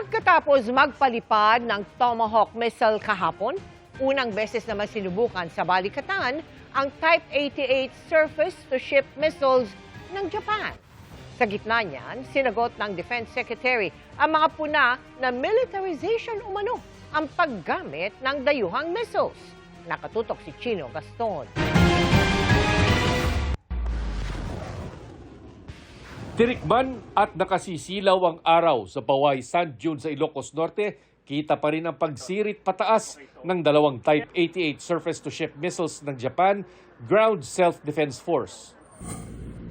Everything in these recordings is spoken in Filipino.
Pagkatapos magpalipad ng Tomahawk missile kahapon, unang beses naman sinubukan sa balikatan ang Type 88 surface-to-ship missiles ng Japan. Sa gitna niyan, sinagot ng Defense Secretary ang mga puna na militarization umano ang paggamit ng dayuhang missiles. Nakatutok si Chino Gaston. Tirikman at nakasisilaw ang araw sa Paway Sand Dune sa Ilocos Norte, kita pa rin ang pagsirit pataas ng dalawang Type 88 surface-to-ship missiles ng Japan Ground Self-Defense Force.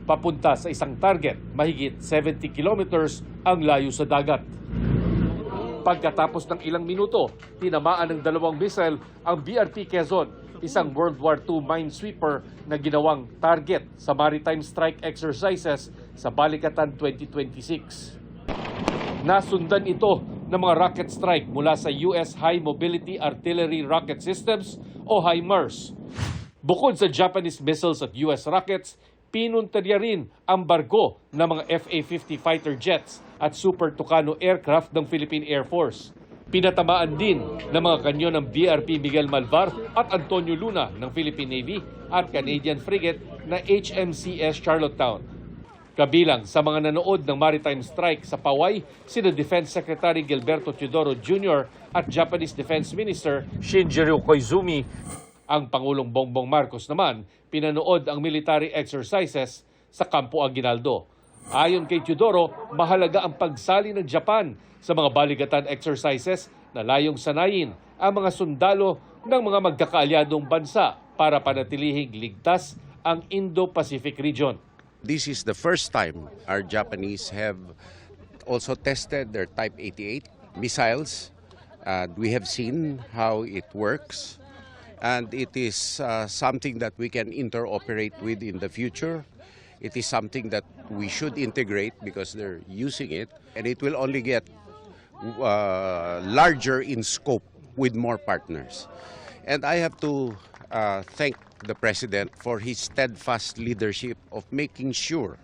Papunta sa isang target, mahigit 70 kilometers ang layo sa dagat. Pagkatapos ng ilang minuto, tinamaan ng dalawang missile ang BRP Quezon, isang World War II minesweeper na ginawang target sa maritime strike exercises sa Balikatan 2026. Nasundan ito ng mga rocket strike mula sa US High Mobility Artillery Rocket Systems o HIMARS. Bukod sa Japanese missiles at US rockets, pinuntarya rin ang barko ng mga FA-50 fighter jets at Super Tucano aircraft ng Philippine Air Force. Pinatamaan din ng mga kanyo ng BRP Miguel Malvar at Antonio Luna ng Philippine Navy at Canadian frigate na HMCS Charlottetown. Kabilang sa mga nanood ng maritime strike sa Paway, sina Defense Secretary Gilberto Teodoro Jr. at Japanese Defense Minister Shinjiro Koizumi. Ang Pangulong Bongbong Marcos naman, pinanood ang military exercises sa Campo Aguinaldo. Ayon kay Teodoro, mahalaga ang pagsali ng Japan sa mga balikatan exercises na layong sanayin ang mga sundalo ng mga magkakaalyadong bansa para panatilihing ligtas ang Indo-Pacific region. This is the first time our Japanese have also tested their Type 88 missiles. We have seen how it works, and it is something that we can interoperate with in the future. It is something that we should integrate because they're using it, and it will only get larger in scope with more partners. And I have to thank the President for his steadfast leadership of making sure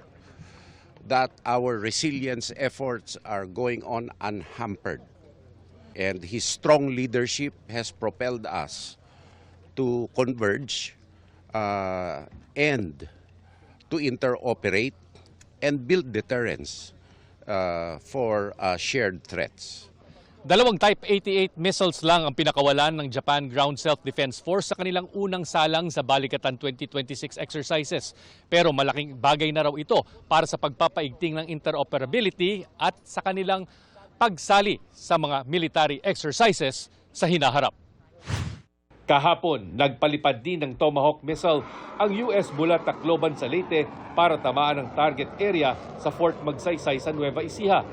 that our resilience efforts are going on unhampered. And his strong leadership has propelled us to converge and to interoperate and build deterrence for shared threats. Dalawang Type 88 missiles lang ang pinakawalan ng Japan Ground Self-Defense Force sa kanilang unang salang sa Balikatan 2026 exercises. Pero malaking bagay na raw ito para sa pagpapaigting ng interoperability at sa kanilang pagsali sa mga military exercises sa hinaharap. Kahapon, nagpalipad din ng Tomahawk missile ang US mula Tacloban sa Leyte para tamaan ang target area sa Fort Magsaysay sa Nueva Ecija.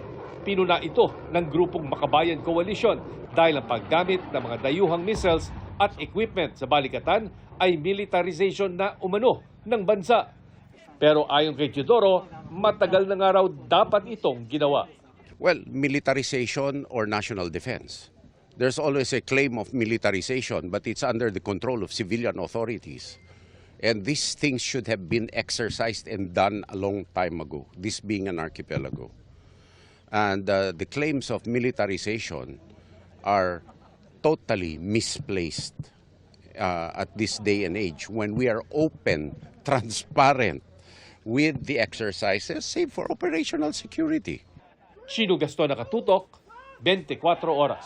Pinuna ito ng grupong Makabayan Coalition dahil ang paggamit ng mga dayuhang missiles at equipment sa balikatan ay militarization na umano ng bansa. Pero ayon kay Teodoro, matagal na nga raw dapat itong ginawa. Well, militarization or national defense. There's always a claim of militarization, but it's under the control of civilian authorities. And these things should have been exercised and done a long time ago, this being an archipelago. And the claims of militarization are totally misplaced at this day and age when we are open, transparent with the exercises, save for operational security. Chino Gaston, Nakatutok, 24 Oras.